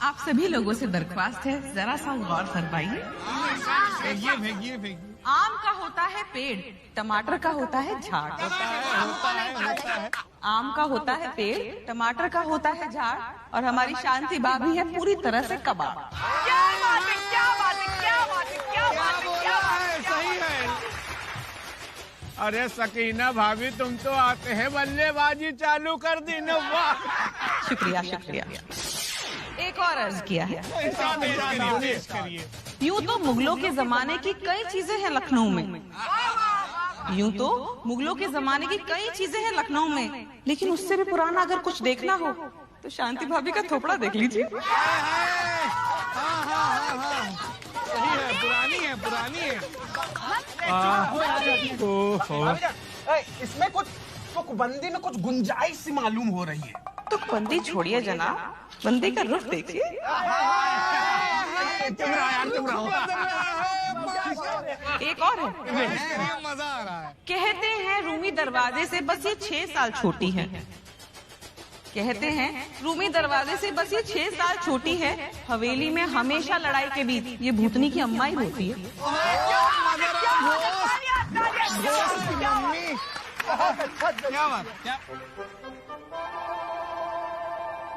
आप सभी लोगों से दरख्वास्त है, जरा सा गौर फरमाइए। फेंकिए। आम का होता है पेड़, टमाटर का होता है झाड़। आम का होता है पेड़, टमाटर का होता है झाड़, और हमारी शांति भाभी है पूरी तरह से कबाब। क्या बात है, क्या बात है, क्या बात है, क्या बात है, क्या बात है, सही है। अरे सकीना भाभी, तुम तो आते हैं बल्लेबाजी चालू कर दी ना। वाह, शुक्रिया शुक्रिया। एक और अर्ज किया है। यूँ तो मुगलों के जमाने की कई चीजें हैं लखनऊ में, यूँ तो मुगलों के जमाने की कई चीजें हैं लखनऊ में, लेकिन उससे भी पुराना अगर कुछ देखना हो तो शांति भाभी का थोपड़ा देख लीजिए। सही है, पुरानी है। इसमें कुछ तुकबंदी में कुछ गुंजाइश सी मालूम हो रही है। तुकबंदी छोड़िए जनाब, बंदी का रुख देखिए। चुप रहो। एक और है। मजा आ रहा है। कहते हैं रूमी दरवाजे से बस ये 6 साल छोटी है। कहते हैं रूमी दरवाजे से बस ये 6 साल छोटी है। हवेली में हमेशा लड़ाई के बीच ये भूतनी की अम्मा ही होती है। क्या बात, क्या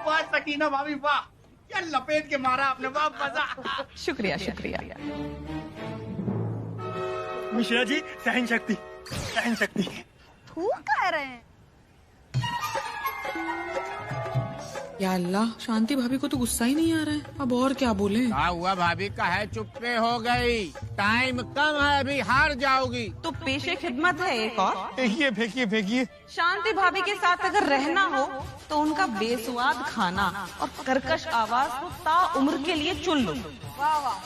वाह सकीना भाभी, वाह, क्या लपेट के मारा आपने, वाह मजा। शुक्रिया शुक्रिया। मिश्रा जी, सहन शक्ति। थूक कह रहे हैं। या अल्लाह, शांति भाभी को तो गुस्सा ही नहीं आ रहा है, अब और क्या बोले। क्या हुआ भाभी, काहे चुप्पे हो गई? टाइम कम है, अभी हार जाओगी। तो पेशे खिदमत है एक और। फेंकिए। शांति भाभी के साथ अगर रहना हो तो उनका बेसुआद खाना और कर्कश आवाज को ताउम्र के लिए चुन लो। वाह वाह।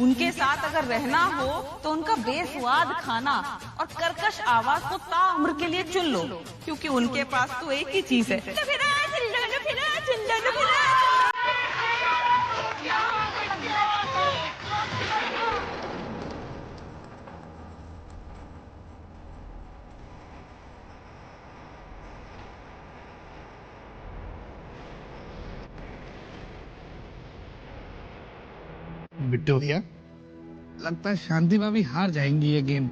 उनके साथ अगर रहना हो तो उनका बेसुआद खाना और कर्कश आवाज को ताउम्र के लिए चुन लो, क्योंकि उनके पास तो एक ही चीज है। बिट्टू भैया, लगता है शांति भाभी हार जाएंगी ये गेम।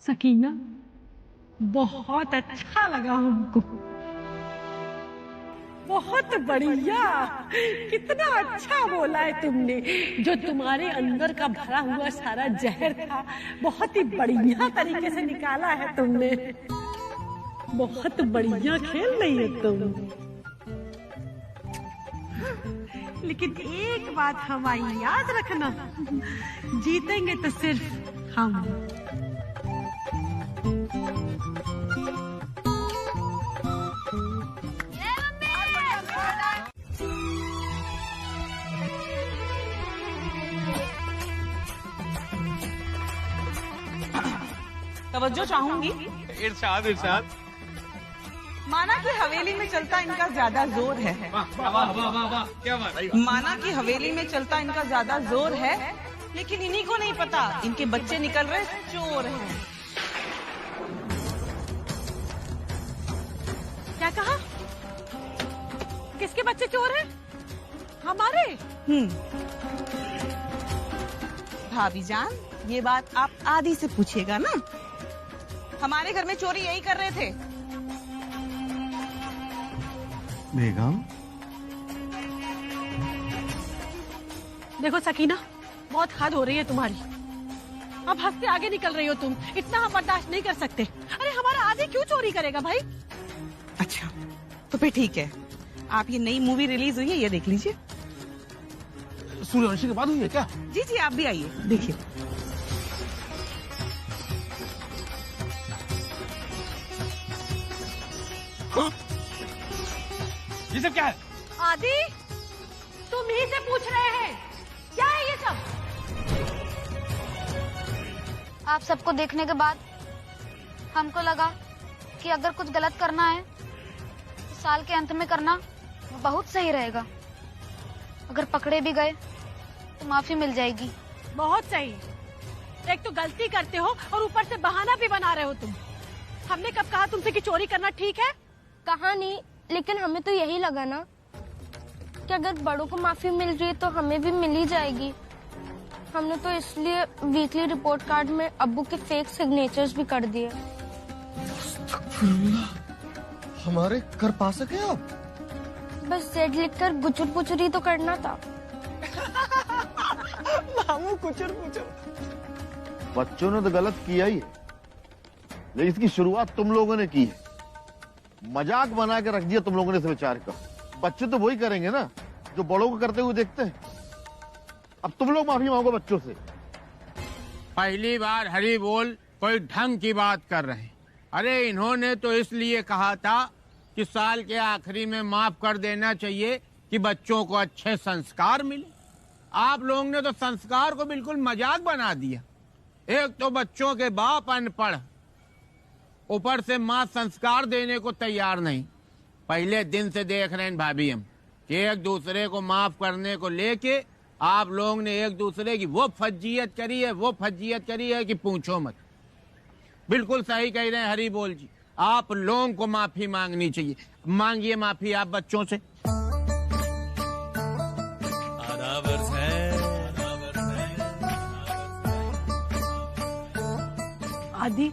सकीना, बहुत अच्छा लगा हमको, बहुत बढ़िया। कितना अच्छा बोला है तुमने, जो तुम्हारे अंदर का भरा हुआ सारा जहर था बहुत ही बढ़िया तरीके से निकाला है तुमने। बहुत बढ़िया खेल रही है तुम। लेकिन एक बात हमारी याद रखना, जीतेंगे तो सिर्फ हम। तवज्जो चाहूंगी। इरशाद। माना कि हवेली में चलता इनका ज्यादा जोर है। क्या बात। माना कि हवेली में चलता इनका ज्यादा जोर है, लेकिन इन्हीं को नहीं पता इनके बच्चे निकल रहे चोर हैं। क्या कहा? किसके बच्चे चोर हैं? हमारे। भाभी जान, ये बात आप आदि से पूछिएगा ना। हमारे घर में चोरी यही कर रहे थे। बेगम, देखो सकीना, बहुत हद हो रही है तुम्हारी। अब हंसते आगे निकल रही हो तुम, इतना हम बर्दाश्त नहीं कर सकते। अरे हमारा आदि क्यों चोरी करेगा भाई? अच्छा, तो फिर ठीक है, आप ये नई मूवी रिलीज हुई है, ये देख लीजिए। सूर्यवंशी के बाद हुई है क्या? जी, आप भी आइए, देखिए। ये सब क्या है? आदि, तुम ही से पूछ रहे हैं, क्या है ये सब? आप सबको देखने के बाद हमको लगा कि अगर कुछ गलत करना है तो साल के अंत में करना वो बहुत सही रहेगा। अगर पकड़े भी गए तो माफी मिल जाएगी। बहुत सही। एक तो गलती करते हो और ऊपर से बहाना भी बना रहे हो तुम। हमने कब कहा तुमसे कि चोरी करना ठीक है? कहा नहीं, लेकिन हमें तो यही लगा ना कि अगर बड़ों को माफी मिल रही है तो हमें भी मिल ही जाएगी। हमने तो इसलिए वीकली रिपोर्ट कार्ड में अब्बू के फेक सिग्नेचर्स भी कर दिए। हमारे कर पा सके आप? बस जेड लिखकर गुचुर पुचुर ही तो करना था। मामू कुचर कुचर। बच्चों ने तो गलत किया ही है, लेकिन इसकी शुरुआत तुम लोगों ने की है। मजाक बना के रख दिया तुम लोगों ने इस विचार का। बच्चे तो वही करेंगे ना जो बड़ों को करते हुए देखते हैं। अब तुम लोग माफी मांगो बच्चों से। पहली बार हरी बोल कोई ढंग की बात कर रहे हैं। अरे इन्होंने तो इसलिए कहा था कि साल के आखिरी में माफ कर देना चाहिए कि बच्चों को अच्छे संस्कार मिले। आप लोगों ने तो संस्कार को बिल्कुल मजाक बना दिया। एक तो बच्चों के बाप अनपढ़, ऊपर से माँ संस्कार देने को तैयार नहीं। पहले दिन से देख रहे हैं भाभी हम कि एक दूसरे को माफ करने को लेके आप लोगों ने एक दूसरे की वो फज्जियत करी है कि पूछो मत। बिल्कुल सही कह रहे हैं हरी बोल जी, आप लोगों को माफी मांगनी चाहिए। मांगिए माफी आप बच्चों से। आदि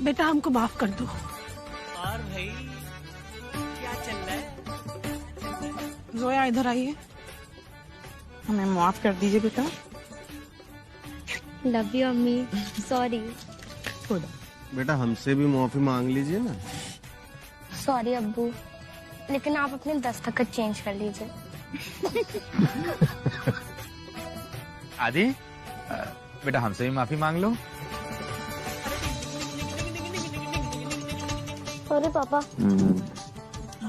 बेटा हमको माफ कर दो। और भाई क्या चल रहा है? जोया इधर आइए, हमें माफ कर दीजिए बेटा। लव यू अम्मी, सॉरी। बेटा हमसे भी माफी मांग लीजिए ना। सॉरी अब्बू, लेकिन आप अपने दस्तखत चेंज कर लीजिए। आदि बेटा हमसे भी माफी मांग लो। सॉरी पापा।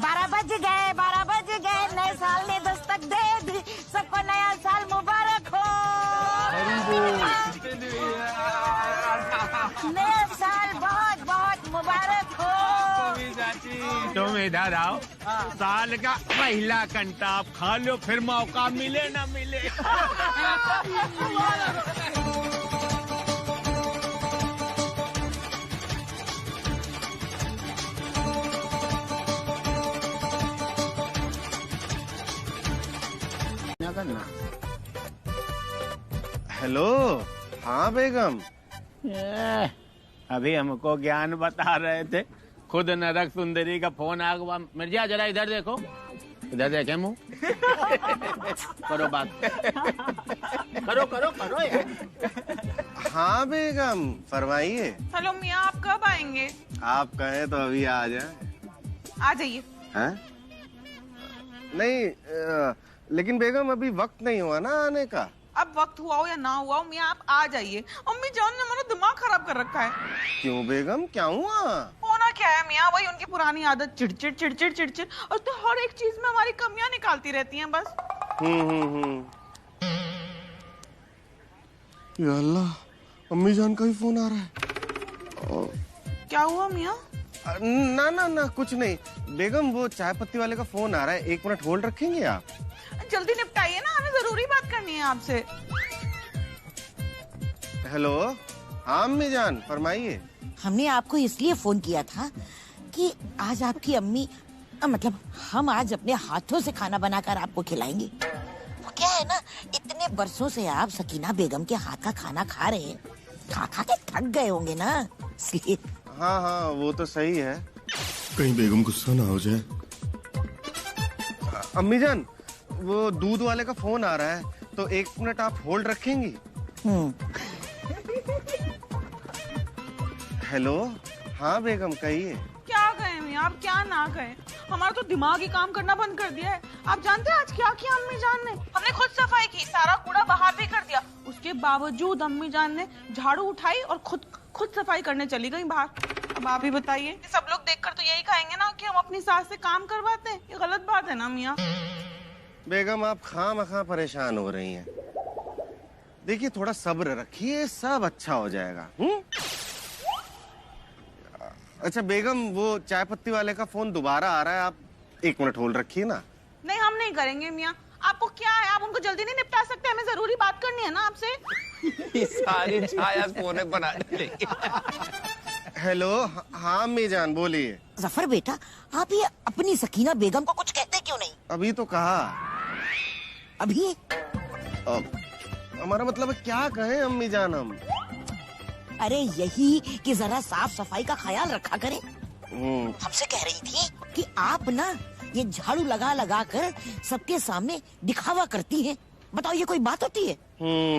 12 बज गए, नए साल ने दस्तक दे दी, सबको नया साल मुबारक हो। नया साल बहुत बहुत मुबारक हो। तुम इधर आओ, साल का पहला कंटा आप खा लो, फिर मौका मिले ना मिले। हेलो, हाँ बेगम। अभी हमको ज्ञान बता रहे थे, खुद नरक सुंदरी का फोन आ गया। मिर्जा जरा इधर देखो, इधर देखे मुंह। करो बात, करो यार। हाँ बेगम फरमाइए। हेलो मियाँ, आप कब आएंगे? आप कहें तो अभी आ जाए। आ जाइए। हैं? नहीं लेकिन बेगम अभी वक्त नहीं हुआ ना आने का। अब वक्त हुआ हो या ना हुआ हो मियाँ, आप आ जाइए। अम्मी जान ने हमारा दिमाग खराब कर रखा है। क्यों बेगम, क्या हुआ? होना क्या है मियाँ, वही उनकी पुरानी आदत, चिड़चिड़ और तो हर एक चीज में हमारी कमियां निकालती रहती हैं बस। या अल्लाह, अम्मी जान का भी फोन आ रहा है। क्या हुआ मियाँ? ना कुछ नहीं बेगम, वो चाय पत्ती वाले का फोन आ रहा है। 1 मिनट होल्ड रखेंगे आप? जल्दी निपटाइए ना, हमें जरूरी बात करनी है आपसे। हेलो, हाँ अम्मी जान फरमाइए। हमने आपको इसलिए फोन किया था कि आज आपकी अम्मी, मतलब हम आज अपने हाथों से खाना बनाकर आपको खिलाएंगे। वो क्या है ना, इतने बरसों से आप सकीना बेगम के हाथ का खाना खा रहे हैं, खा के थक गए होंगे ना, इसलिए। हाँ वो तो सही है। कहीं बेगम गुस्सा ना हो जाए। अम्मी जान, वो दूध वाले का फोन आ रहा है, तो 1 मिनट आप होल्ड रखेंगी? हेलो, हाँ बेगम कहिए। क्या कहें मियाँ, आप क्या ना कहें, हमारा तो दिमाग ही काम करना बंद कर दिया है। आप जानते हैं आज क्या किया अम्मी जान ने? हमने खुद सफाई की, सारा कूड़ा बाहर भी कर दिया। उसके बावजूद अम्मी जान ने झाड़ू उठाई और खुद सफाई करने चली गई बाहर। अब आप ही बताइए, सब लोग देखकर तो यही कहेंगे ना कि हम अपनी सास से काम करवाते हैं। ये गलत बात है ना मियाँ? बेगम आप खामखा परेशान हो रही हैं। देखिए थोड़ा सब्र रखिए, सब अच्छा हो जाएगा। अच्छा बेगम, वो चाय पत्ती वाले का फोन दोबारा आ रहा है, आप 1 मिनट होल्ड रखिए ना। नहीं, हम नहीं करेंगे मियाँ। आपको क्या है, आप उनको जल्दी नहीं निपटा सकते? हमें जरूरी बात करनी है ना आपसे। ये सारी चाय आज फोन बना देंगे। हेलो, हाँ अम्मी जान बोलिए। जफर बेटा, आप ये अपनी सकीना बेगम को कुछ कहते क्यों नहीं? अभी तो कहा। अभी? हमारा मतलब है क्या कहें अम्मी जान हम? अरे यही कि जरा साफ सफाई का ख्याल रखा करें। हमसे कह रही थी कि आप ना ये झाड़ू लगा लगा कर सबके सामने दिखावा करती हैं। बताओ ये कोई बात होती है?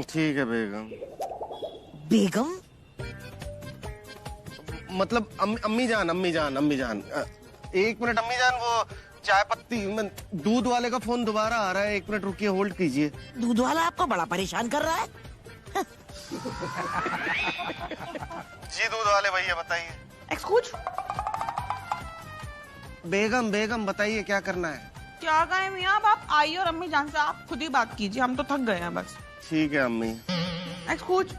ठीक है बेगम। बेगम मतलब अम्मी जान 1 मिनट अम्मी जान, वो चाय पत्ती दूध वाले का फोन दोबारा आ रहा है, 1 मिनट रुकिए, होल्ड कीजिए। दूध वाला आपको बड़ा परेशान कर रहा है। जी दूध वाले भैया बताइए। एक्सक्यूज बेगम बताइए क्या करना है? क्या कहें मियाँ, अब आप आइए और अम्मी जान से आप खुद ही बात कीजिए, हम तो थक गए हैं बस। ठीक है अम्मी। एक्सक्यूज,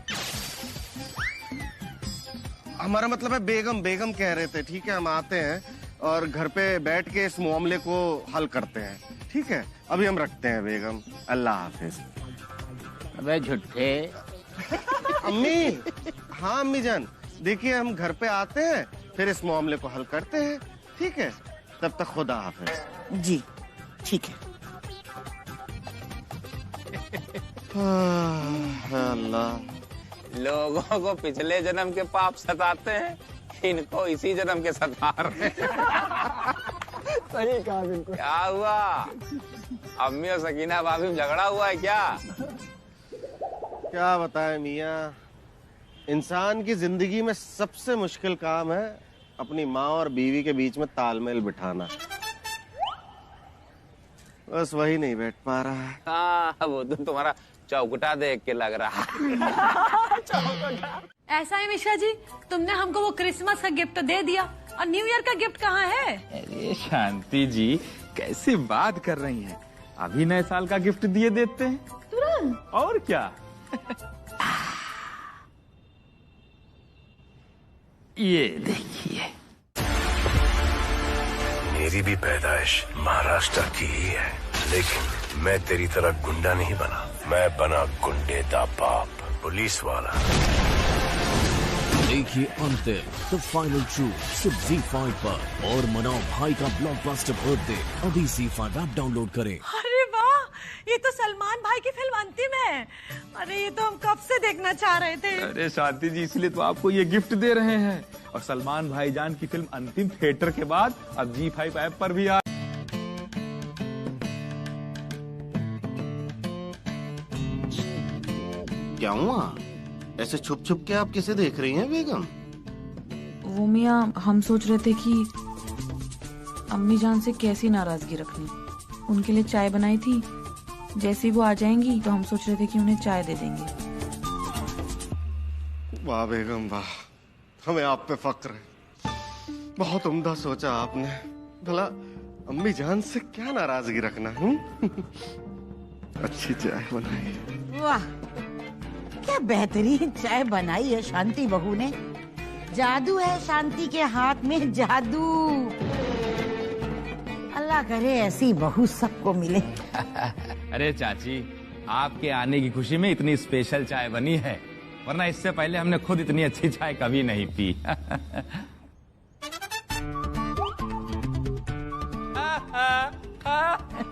हमारा मतलब है बेगम कह रहे थे। ठीक है, हम आते हैं और घर पे बैठ के इस मामले को हल करते हैं। ठीक है, अभी हम रखते हैं बेगम, अल्लाह हाफिज। अबे झूठे। अम्मी, हाँ अम्मी जान, देखिए हम घर पे आते हैं, फिर इस मामले को हल करते हैं। ठीक है, तब तक खुदा हाफिज। जी ठीक है। अल्लाह, लोगों को पिछले जन्म के पाप सताते हैं, इनको इसी जन्म के सता रहे हैं। सही कहा बिल्कुल। क्या हुआ, अम्मी और सकीना भाभी में झगड़ा हुआ है क्या? क्या बताएं मियाँ, इंसान की जिंदगी में सबसे मुश्किल काम है अपनी माँ और बीवी के बीच में तालमेल बिठाना। बस वही नहीं बैठ पा रहा है। हाँ, वो तो तुम्हारा चौकटा देख के लग रहा है। ऐसा है मिश्रा जी, तुमने हमको वो क्रिसमस का गिफ्ट दे दिया और न्यू ईयर का गिफ्ट कहाँ है? अरे शांति जी, कैसी बात कर रही हैं? अभी नए साल का गिफ्ट दिए देते हैं तुरंत। और क्या। ये देखिए, मेरी भी पैदाइश महाराष्ट्र की ही है, लेकिन मैं तेरी तरह गुंडा नहीं बना। मैं बना गुंडे दा बाप, पुलिस वाला। देखिए अंतिम द फाइनल ट्रूथ सिर्फ ZEE5 पर और मनाओ भाई का ब्लॉकबस्टर बर्थडे। अभी ZEE5 ऐप डाउनलोड करें। अरे वाह, ये तो सलमान भाई की फिल्म अंतिम है। अरे ये तो हम कब से देखना चाह रहे थे। अरे शांति जी, इसलिए तो आपको ये गिफ्ट दे रहे हैं। और सलमान भाईजान की फिल्म अंतिम थिएटर के बाद अब ZEE5 ऐप पर भी आ। क्या हुआ, ऐसे छुप छुप के आप किसे देख रही हैं बेगम? वो मियाँ, हम सोच रहे थे कि अम्मी जान से कैसी नाराजगी रखनी। उनके लिए चाय बनाई थी, जैसे ही वो आ जाएंगी तो हम सोच रहे थे कि उन्हें चाय दे देंगे। वाह बेगम वाह, हमें आप पे फक्र है। बहुत उम्दा सोचा आपने। भला अम्मी जान से क्या नाराजगी रखना। अच्छी चाय बनाई। वाह, क्या बेहतरीन चाय बनाई है शांति बहू ने। जादू है शांति के हाथ में, जादू। अल्लाह करे ऐसी बहू सबको मिले। अरे चाची, आपके आने की खुशी में इतनी स्पेशल चाय बनी है, वरना इससे पहले हमने खुद इतनी अच्छी चाय कभी नहीं पी।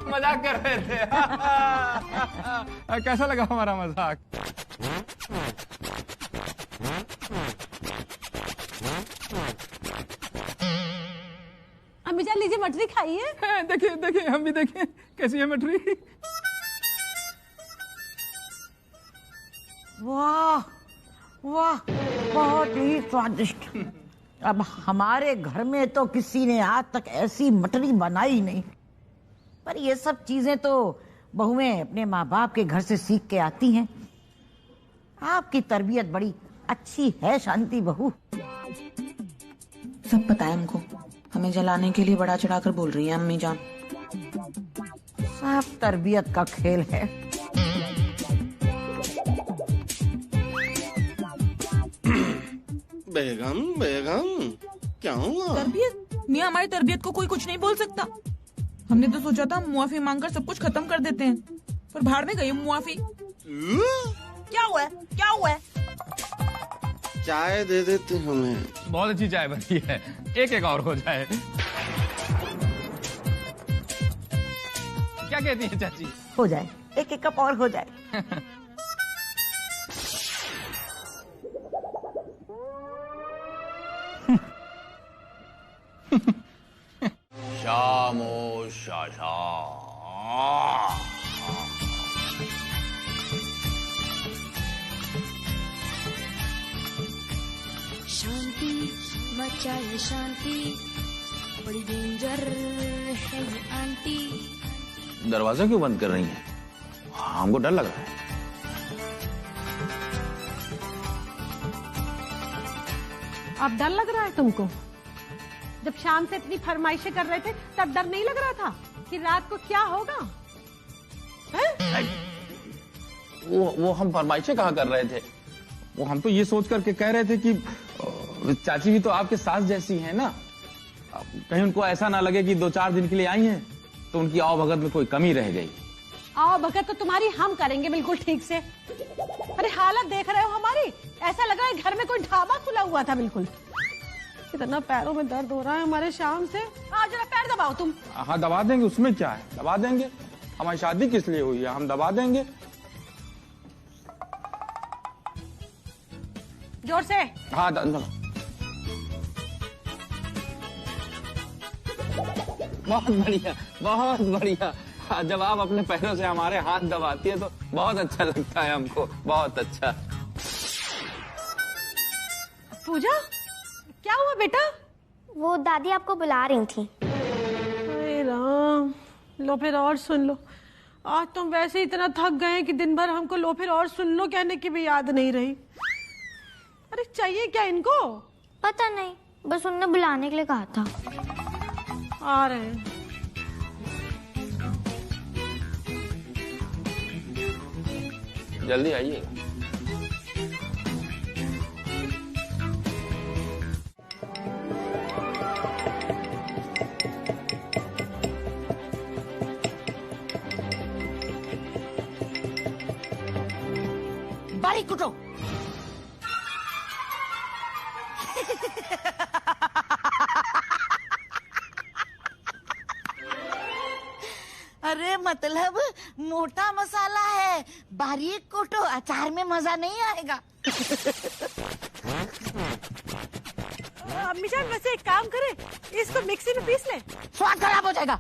मजाक कर रहे थे। कैसा लगा हमारा मजाक? अम्मी जान लीजिए, मटरी खाइए। देखिए देखिए, हम भी देखें कैसी है मटरी। वाह वाह, बहुत ही स्वादिष्ट। अब हमारे घर में तो किसी ने आज तक ऐसी मटरी बनाई नहीं। पर ये सब चीजें तो बहुएं अपने माँ बाप के घर से सीख के आती हैं। आपकी तरबियत बड़ी अच्छी है शांति बहू। सब पता है हमको, हमें जलाने के लिए बड़ा चढ़ाकर बोल रही है अम्मी जान। सब तरबियत का खेल है। बेगम बेगम क्या हुआ? तरबियत मियाँ, हमारी तरबियत को कोई कुछ नहीं बोल सकता। हमने तो सोचा था मुआफी मांगकर सब कुछ खत्म कर देते हैं, पर भाड़ में गई मुआफी। क्या हुआ है? क्या हुआ है? चाय दे देते हमें। बहुत अच्छी चाय बनी है, एक एक और हो जाए। क्या कहती है चाची? हो जाए, एक एक कप और हो जाए। शामो शाशा। शांति मचाए शांति, बड़ी डेंजर है ये आंटी। दरवाजा क्यों बंद कर रही हैं? हमको डर लग रहा है। अब डर लग रहा है तुमको? जब शाम से इतनी फरमाइशें कर रहे थे तब डर नहीं लग रहा था कि रात को क्या होगा? वो हम फरमाइशें कहाँ कर रहे थे? वो हम तो ये सोच करके कह रहे थे कि चाची भी तो आपके सास जैसी हैं ना, कहीं उनको ऐसा ना लगे कि 2-4 दिन के लिए आई हैं तो उनकी आओ भगत में कोई कमी रह गई। आओ भगत तो तुम्हारी हम करेंगे बिल्कुल ठीक से। अरे हालत देख रहे हो हमारी, ऐसा लग रहा है घर में कोई ढाबा खुला हुआ था बिल्कुल। इतना पैरों में दर्द हो रहा है हमारे शाम से। आज जरा पैर दबाओ तुम। हाँ दबा देंगे, उसमें क्या है, दबा देंगे। हमारी शादी किस लिए हुई है, हम दबा देंगे। जोर से। हाँ बहुत बढ़िया, बहुत बढ़िया। जब आप अपने पैरों से हमारे हाथ दबाती है तो बहुत अच्छा लगता है हमको, बहुत अच्छा। पूजा, क्या हुआ बेटा? वो दादी आपको बुला रही थी। अरे राम, लो फिर और सुन लो। आज तुम वैसे ही इतना थक गए कि दिन भर हमको लो फिर और सुन लो कहने की भी याद नहीं रही। अरे चाहिए क्या इनको? पता नहीं, बस उनने बुलाने के लिए कहा था। आ रहे हैं। जल्दी आइए। बारीक कुटो। अरे मतलब मोटा मसाला है, बारीक कुटो, अचार में मजा नहीं आएगा। अम्मी जान वैसे एक काम करे, इसको मिक्सी में पीस ले। स्वाद खराब हो जाएगा।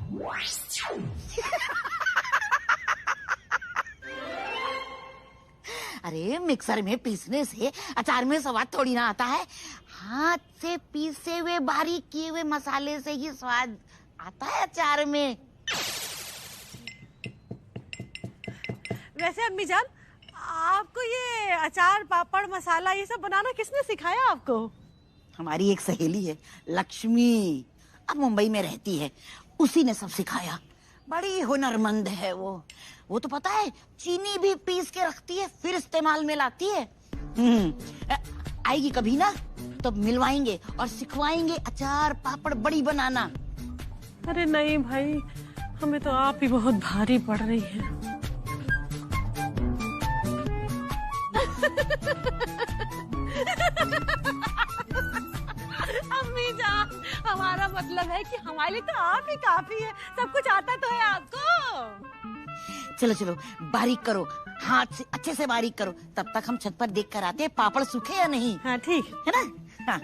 अरे मिक्सर में पीसने से अचार में स्वाद थोड़ी ना आता है, हाथ से पीसे हुए बारीक किए हुए मसाले से ही स्वाद आता है अचार में। वैसे अम्मी जान, आपको ये अचार पापड़ मसाला ये सब बनाना किसने सिखाया आपको? हमारी एक सहेली है लक्ष्मी, अब मुंबई में रहती है, उसी ने सब सिखाया। बड़ी हुनरमंद है वो तो पता है चीनी भी पीस के रखती है फिर इस्तेमाल में लाती है। आएगी कभी ना तो मिलवाएंगे और सिखवाएंगे अचार पापड़ बड़ी बनाना। अरे नहीं भाई, हमें तो आप ही बहुत भारी पड़ रही है। अम्मी जान, हमारा मतलब है कि हमारे लिए तो आप ही काफी है, सब कुछ आता तो है आपको। चलो चलो बारीक करो, हाथ से अच्छे से बारीक करो, तब तक हम छत पर देख कर आते हैं पापड़ सूखे या नहीं। हाँ ठीक है ना। हाँ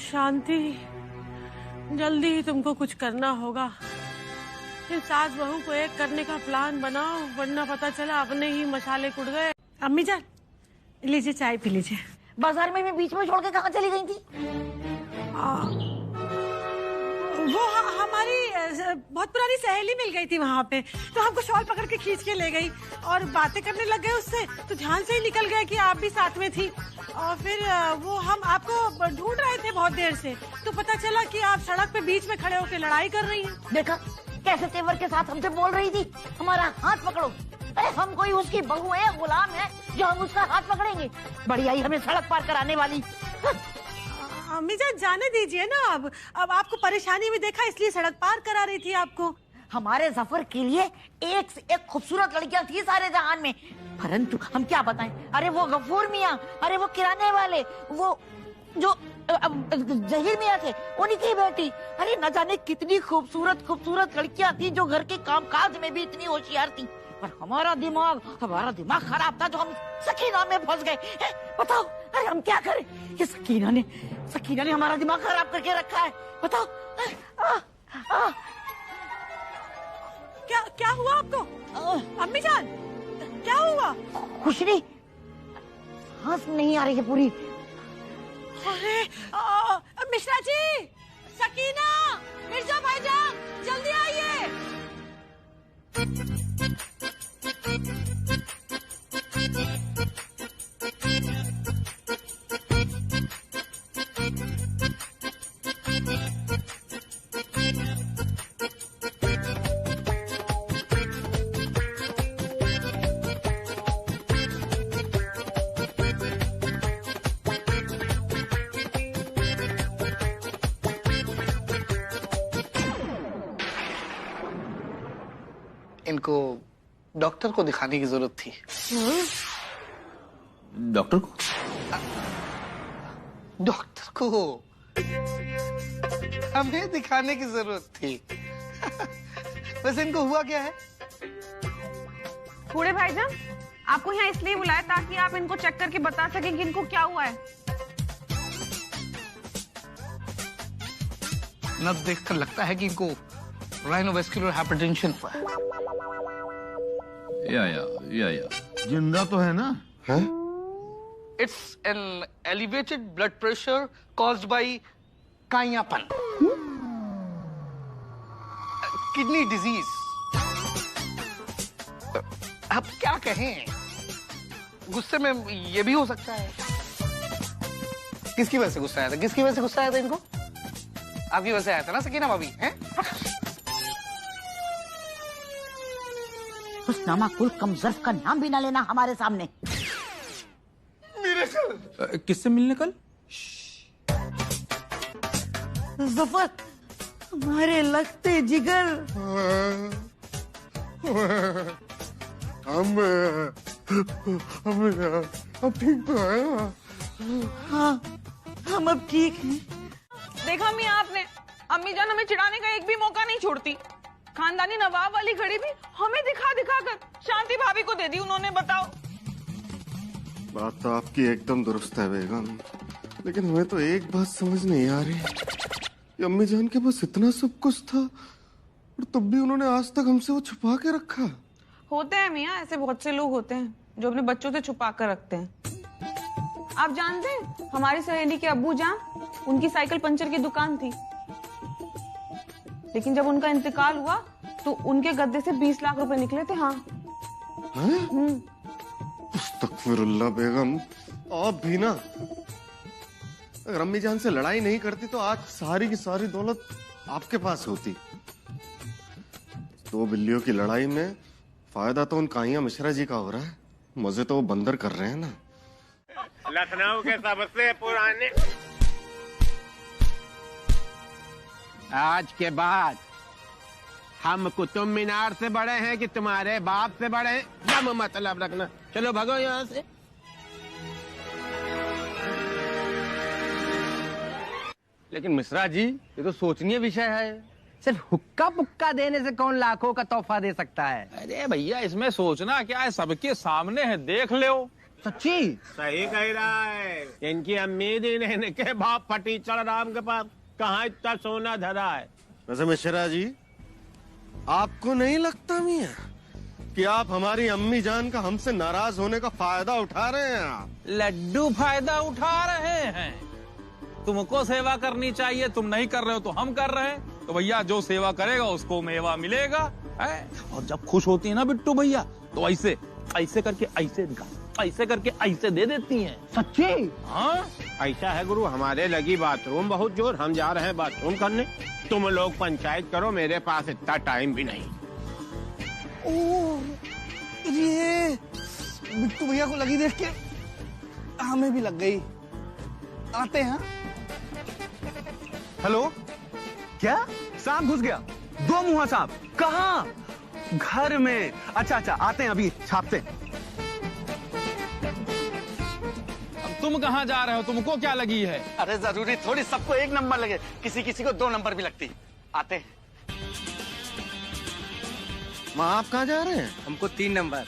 शांति, जल्दी ही तुमको कुछ करना होगा। इन सास बहू को एक करने का प्लान बनाओ, वरना पता चला अपने ही मसाले कुट गए। अम्मी जान लीजिए चाय पी लीजिए। बाजार में मैं बीच में छोड़ के कहाँ चली गई थी? वो हमारी बहुत पुरानी सहेली मिल गई थी वहाँ पे, तो हमको शॉल पकड़ के खींच के ले गई और बातें करने लग गए उससे, तो ध्यान से ही निकल गया कि आप भी साथ में थी। और फिर वो हम आपको ढूंढ रहे थे बहुत देर से, तो पता चला कि आप सड़क पे बीच में खड़े होकर लड़ाई कर रही हैं। देखा कैसे तेवर के साथ हमसे बोल रही थी, हमारा हाथ पकड़ो। अरे हम कोई उसकी बहू है, गुलाम है जो हम उसका हाथ पकड़ेंगे? बड़ी आई हमें सड़क पार कराने वाली। अम्मी जान जाने दीजिए ना, अब आपको परेशानी में देखा इसलिए सड़क पार करा रही थी आपको। हमारे सफर के लिए एक से एक खूबसूरत लड़कियां थी सारे जहान में, परंतु हम क्या बताएं। अरे वो गफूर मियाँ, अरे वो किराने वाले, वो जो जहीर मियाँ थे, उन्हीं की बेटी। अरे न जाने कितनी खूबसूरत खूबसूरत लड़कियां थी जो घर के काम काज में भी इतनी होशियार थी। पर हमारा दिमाग खराब था जो हम सकीना में फंस गए। बताओ, अरे हम क्या करें? ये सकीना ने हमारा दिमाग खराब करके रखा है। बताओ। क्या हुआ आपको? अम्मी जान क्या हुआ? कुछ नहीं, सांस नहीं आ रही है पूरी। अरे मिश्रा जी, सकीना, मिर्जा भाईजान, जल्दी आइए। इनको डॉक्टर को दिखाने की जरूरत थी। डॉक्टर को? डॉक्टर को हमें दिखाने की जरूरत थी। वैसे इनको हुआ क्या है? बूढ़े भाईजान, आपको यहाँ इसलिए बुलाया ताकि आप इनको चेक करके बता सकें कि इनको क्या हुआ है। नब्ज देखकर लगता है कि इनको राइनोवैस्कुलर हाइपरटेंशन हुआ है। या जिंदा तो है ना? है? It's an elevated blood pressure caused by काइयापन, किडनी डिजीज। अब क्या कहें, गुस्से में ये भी हो सकता है। किसकी वजह से गुस्सा आया था? किसकी वजह से गुस्सा आया था इनको? आपकी वजह से आया था ना सकीना भाभी? हैं? हुस्नामा कुल कम ज़र्फ का नाम भी ना लेना हमारे सामने। किससे मिलने कल? जफर, हमारे लगते जिगर। हम ठीक तो है। हाँ, हम अब ठीक हैं। देखा मियाँ आपने, अम्मी जान हमें चिढ़ाने का एक भी मौका नहीं छोड़ती। खानदानी नवाब वाली घड़ी भी हमें दिखा कर शांति भाभी को दे दी उन्होंने। बताओ। बात तो आपकी एकदम दुरुस्त है बेगम, लेकिन हमें तो एक बात समझ नहीं आ रही कि अम्मी जान के पास इतना सब कुछ था और तब भी उन्होंने आज तक हमसे वो छुपा के रखा। होते हैं मियाँ, ऐसे बहुत से लोग होते हैं जो अपने बच्चों से छुपा कर रखते हैं। आप जानते हैं, हमारी सहेली के अब्बू जान, उनकी साइकिल पंचर की दुकान थी, लेकिन जब उनका इंतकाल हुआ तो उनके गद्दे से 20 लाख रुपए निकले थे। हाँ। अस्तगफिरुल्लाह बेगम, आप भी ना, अगर अम्मी जान से लड़ाई नहीं करती तो आज सारी की सारी दौलत आपके पास होती। दो बिल्लियों की लड़ाई में फायदा तो उन काइया मिश्रा जी का हो रहा है, मजे तो वो बंदर कर रहे हैं ना। लखनऊ के सबसे पुराने, आज के बाद हम कुतुब मीनार से बड़े हैं कि तुम्हारे बाप से बड़े हैं, दम मतलब रखना। चलो भगो यहाँ से। लेकिन मिश्रा जी, ये तो सोचनीय विषय है। सिर्फ हुक्का पुक्का देने से कौन लाखों का तोहफा दे सकता है? अरे भैया, इसमें सोचना क्या है, सबके सामने है, देख लो। सच्ची? सही कह रहा है। इनकी उम्मीद ही नहीं के बाप फटीचर राम के पास कहाँ इतना सोना धरा है। वैसे मिश्रा जी, आपको नहीं लगता मियां कि आप हमारी अम्मी जान का हमसे नाराज होने का फायदा उठा रहे हैं? आप लड्डू फायदा उठा रहे हैं। तुमको सेवा करनी चाहिए, तुम नहीं कर रहे हो तो हम कर रहे हैं। तो भैया जो सेवा करेगा उसको मेवा मिलेगा है? और जब खुश होती है ना बिट्टू भैया तो ऐसे ऐसे करके ऐसे ऐसे करके ऐसे दे देती हैं। सच्ची? हाँ ऐसा है गुरु, हमारे लगी बाथरूम बहुत जोर, हम जा रहे हैं बाथरूम करने, तुम लोग पंचायत करो, मेरे पास इतना टाइम भी नहीं। ये बिट्टू भैया को लगी देख के हमें भी लग गई। आते हैं। हेलो, क्या सांप घुस गया? 2 मुंहा सांप कहाँ? घर में। अच्छा अच्छा, आते हैं, अभी छापते हैं। अब तुम कहाँ जा रहे हो? तुमको क्या लगी है? अरे जरूरी थोड़ी सबको 1 नंबर लगे, किसी किसी को 2 नंबर भी लगती। आते हैं। माँ आप कहाँ जा रहे हैं? हमको 3 नंबर।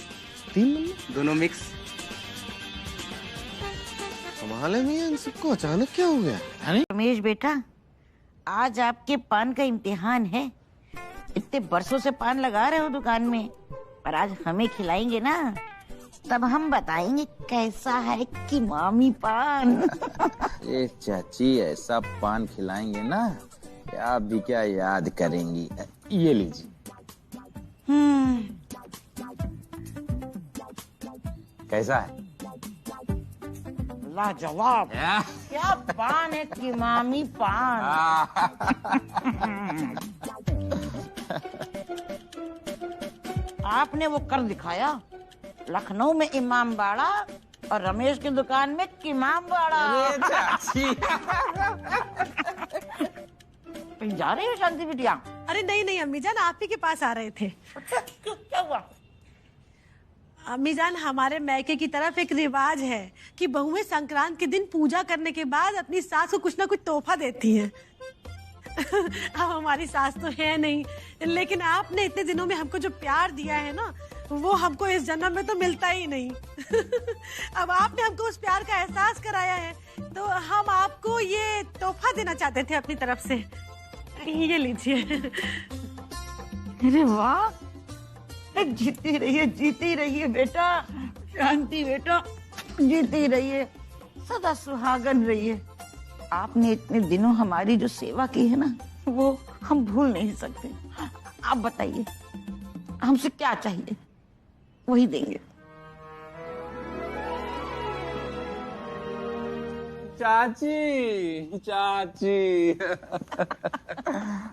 3 नंबर दोनों मिक्स। संभाले नहीं है, इन सबको अचानक क्या हो गया? रमेश बेटा, आज आपके पान का इम्तिहान है। इतने बरसों से पान लगा रहे हो दुकान में, पर आज हमें खिलाएंगे ना, तब हम बताएंगे कैसा है कि मामी पान। ए चाची, ऐसा पान खिलाएंगे ना कि आप भी क्या याद करेंगी। ये लीजिए। कैसा है? लाजवाब। क्या पान है कि मामी पान। आपने वो कर दिखाया, लखनऊ में इमाम बाड़ा और रमेश की दुकान में किमाम बाड़ा। कहीं जा रही हो शांति बिटिया? अरे नहीं नहीं अम्मी जान, आप ही के पास आ रहे थे। क्या हुआ? अम्मी जान, हमारे मैके की तरफ एक रिवाज है कि बहुएं संक्रांत के दिन पूजा करने के बाद अपनी सास को कुछ ना कुछ तोहफा देती हैं। अब हमारी सास तो है नहीं, लेकिन आपने इतने दिनों में हमको जो प्यार दिया है ना, वो हमको इस जन्म में तो मिलता ही नहीं। अब आपने हमको उस प्यार का एहसास कराया है, तो हम आपको ये तोहफा देना चाहते थे अपनी तरफ से। ये लीजिए। अरे वाह, जीती रहिए बेटा, शांति बेटा, जीती रहिए, सदा सुहागन रहिए। आपने इतने दिनों हमारी जो सेवा की है ना, वो हम भूल नहीं सकते। आप बताइए, हमसे क्या चाहिए, वही देंगे। चाची चाची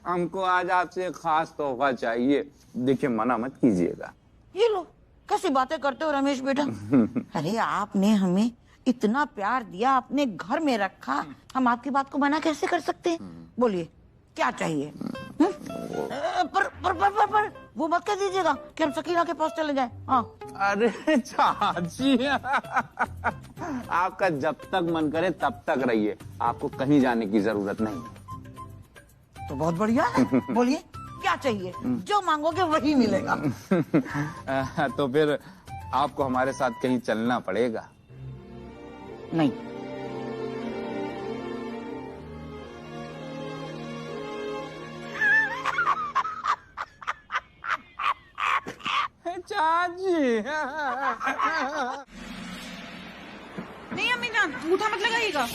हमको आज आपसे खास तोहफा चाहिए। देखिए, मना मत कीजिएगा। ये लो, कैसी बातें करते हो रमेश बेटा। अरे आपने हमें इतना प्यार दिया, अपने घर में रखा, हम आपकी बात को मना कैसे कर सकते हैं? बोलिए क्या चाहिए? पर वो मत कह दीजिएगा कि हम सकीना के पास चले जाएं। हाँ। अरे चाची, आपका जब तक मन करे तब तक रहिए, आपको कहीं जाने की जरूरत नहीं। तो बहुत बढ़िया है। बोलिए क्या चाहिए, जो मांगोगे वही मिलेगा। तो फिर आपको हमारे साथ कहीं चलना पड़ेगा। नहीं। चाची। नहीं अम्मी जान, अंगूठा मत लगाइएगा।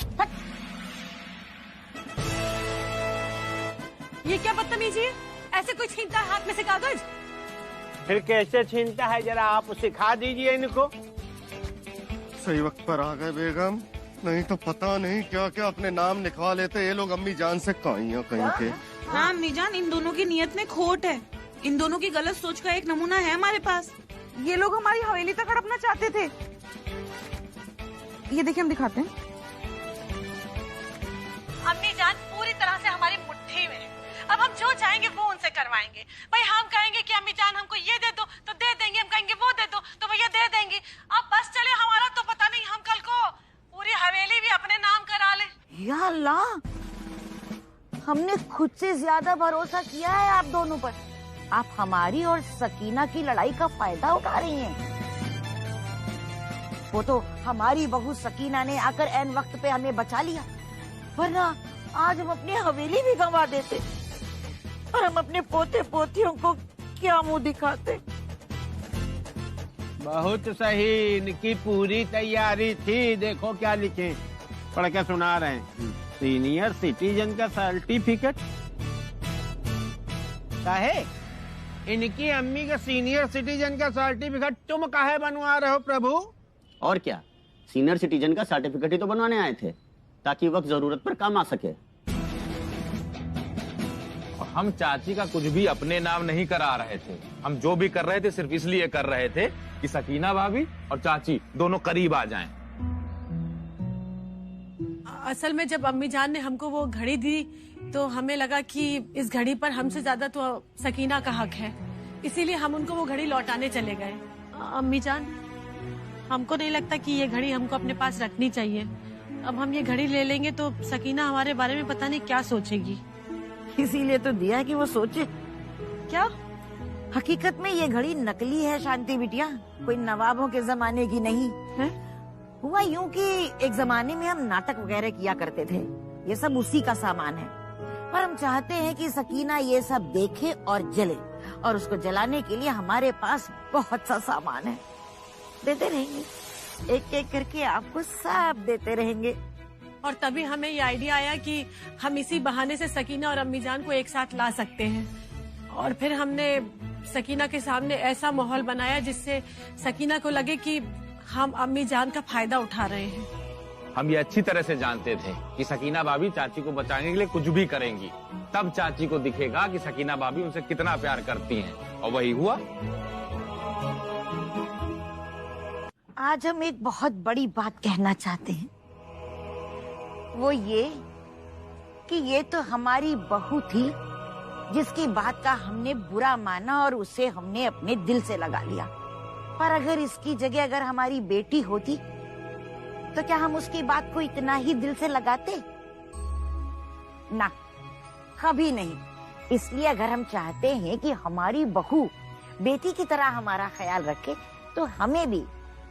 ये क्या बदतमीजी है? ऐसे कोई छीनता है हाथ में से कागज? फिर कैसे छीनता है, जरा आप सिखा दीजिए इनको। सही वक्त पर आ गए बेगम, नहीं तो पता नहीं क्या क्या अपने नाम लिखवा लेते ये लोग अम्मी जान से कहीं के। हाँ अम्मी जान, इन दोनों की नियत में खोट है। इन दोनों की गलत सोच का एक नमूना है हमारे पास। ये लोग हमारी हवेली तक हड़पना चाहते थे। ये देखिए, हम दिखाते हैं। अम्मी जान पूरी तरह से हमारी मुट्ठी में है। अब हम जो चाहेंगे वो उनसे करवाएंगे। भाई हम कहेंगे कि अम्मी जान हमको ये दे दो तो दे देंगे, हम कहेंगे वो दे दो तो भैया दे देंगे। अब बस चले, हमारा तो पता नहीं, हम कल को पूरी हवेली भी अपने नाम करा ले। या अल्लाह, हमने खुद से ज्यादा भरोसा किया है आप दोनों पर। आप हमारी और सकीना की लड़ाई का फायदा उठा रही हैं। वो तो हमारी बहू सकीना ने आकर ऐन वक्त पे हमें बचा लिया, वरना आज हम अपनी हवेली भी गंवा देते और हम अपने पोते पोतियों को क्या मुंह दिखाते। बहुत सही, इनकी पूरी तैयारी थी। देखो क्या लिखे, पढ़ के सुना रहे हैं। सीनियर सिटीजन का सर्टिफिकेट। काहे? इनकी अम्मी का सीनियर सिटीजन का सर्टिफिकेट तुम काहे बनवा रहे हो प्रभु? और क्या, सीनियर सिटीजन का सर्टिफिकेट ही तो बनवाने आए थे ताकि वक्त जरूरत पर काम आ सके। हम चाची का कुछ भी अपने नाम नहीं करा रहे थे। हम जो भी कर रहे थे सिर्फ इसलिए कर रहे थे कि सकीना भाभी और चाची दोनों करीब आ जाएं। असल में जब अम्मी जान ने हमको वो घड़ी दी तो हमें लगा कि इस घड़ी पर हमसे ज्यादा तो सकीना का हक है, इसीलिए हम उनको वो घड़ी लौटाने चले गए। अम्मी जान, हमको नहीं लगता कि ये घड़ी हमको अपने पास रखनी चाहिए। अब हम ये घड़ी ले लेंगे तो सकीना हमारे बारे में पता नहीं क्या सोचेगी। इसीलिए तो दिया कि वो सोचे। क्या? हकीकत में ये घड़ी नकली है शांति बिटिया, कोई नवाबों के जमाने की नहीं है। हुआ यूं कि एक जमाने में हम नाटक वगैरह किया करते थे, ये सब उसी का सामान है। पर हम चाहते हैं कि सकीना ये सब देखे और जले, और उसको जलाने के लिए हमारे पास बहुत सा सामान है। देते रहेंगे, एक एक करके आपको सब देते रहेंगे। और तभी हमें ये आइडिया आया कि हम इसी बहाने से सकीना और अम्मी जान को एक साथ ला सकते हैं। और फिर हमने सकीना के सामने ऐसा माहौल बनाया जिससे सकीना को लगे कि हम अम्मी जान का फायदा उठा रहे हैं। हम ये अच्छी तरह से जानते थे कि सकीना भाभी चाची को बचाने के लिए कुछ भी करेंगी। तब चाची को दिखेगा कि सकीना भाभी उनसे कितना प्यार करती हैं, और वही हुआ। आज हम एक बहुत बड़ी बात कहना चाहते हैं, वो ये कि ये तो हमारी बहू थी जिसकी बात का हमने बुरा माना और उसे हमने अपने दिल से लगा लिया। पर अगर इसकी जगह अगर हमारी बेटी होती तो क्या हम उसकी बात को इतना ही दिल से लगाते? ना, कभी नहीं। इसलिए अगर हम चाहते हैं कि हमारी बहू बेटी की तरह हमारा ख्याल रखे तो हमें भी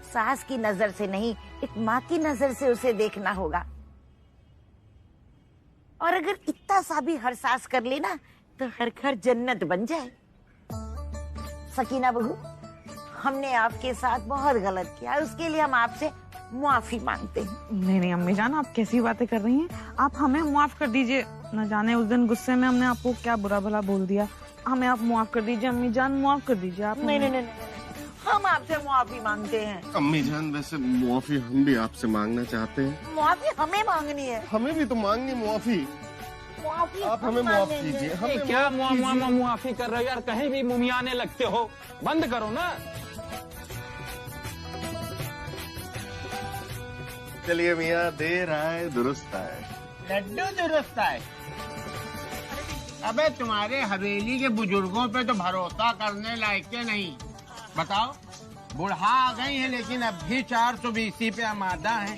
सास की नजर से नहीं, एक माँ की नजर से उसे देखना होगा। और अगर इतना सा भी हर सास कर लेना तो हर घर जन्नत बन जाए। सकीना बहू, हमने आपके साथ बहुत गलत किया, उसके लिए हम आपसे मुआफी मांगते हैं। नहीं नहीं अम्मी जान, आप कैसी बातें कर रही हैं? आप हमें माफ कर दीजिए। न जाने उस दिन गुस्से में हमने आपको क्या बुरा भला बोल दिया। हमें आप माफ कर दीजिए अम्मी जान, माफ कर दीजिए आप। नहीं नहीं नहीं, हम आपसे मुआफी मांगते हैं। अम्मी जान, वैसे मुआफी हम भी आपसे मांगना चाहते हैं। मुआफी हमें मांगनी है। हमें भी तो मांगनी मुआफी। आप हमें माफ कीजिए। हमें क्या मुआफी कर रहे हो यार? कहीं भी मुमियाने लगते हो, बंद करो ना। चलिए मियाँ, देर आए दुरुस्त आए। लड्डू दुरुस्त आए। अबे तुम्हारे हवेली के बुजुर्गों पे तो भरोसा करने लायक के नहीं। बताओ, बुढ़ा आ गई है लेकिन अब भी 420 पे आमादा है।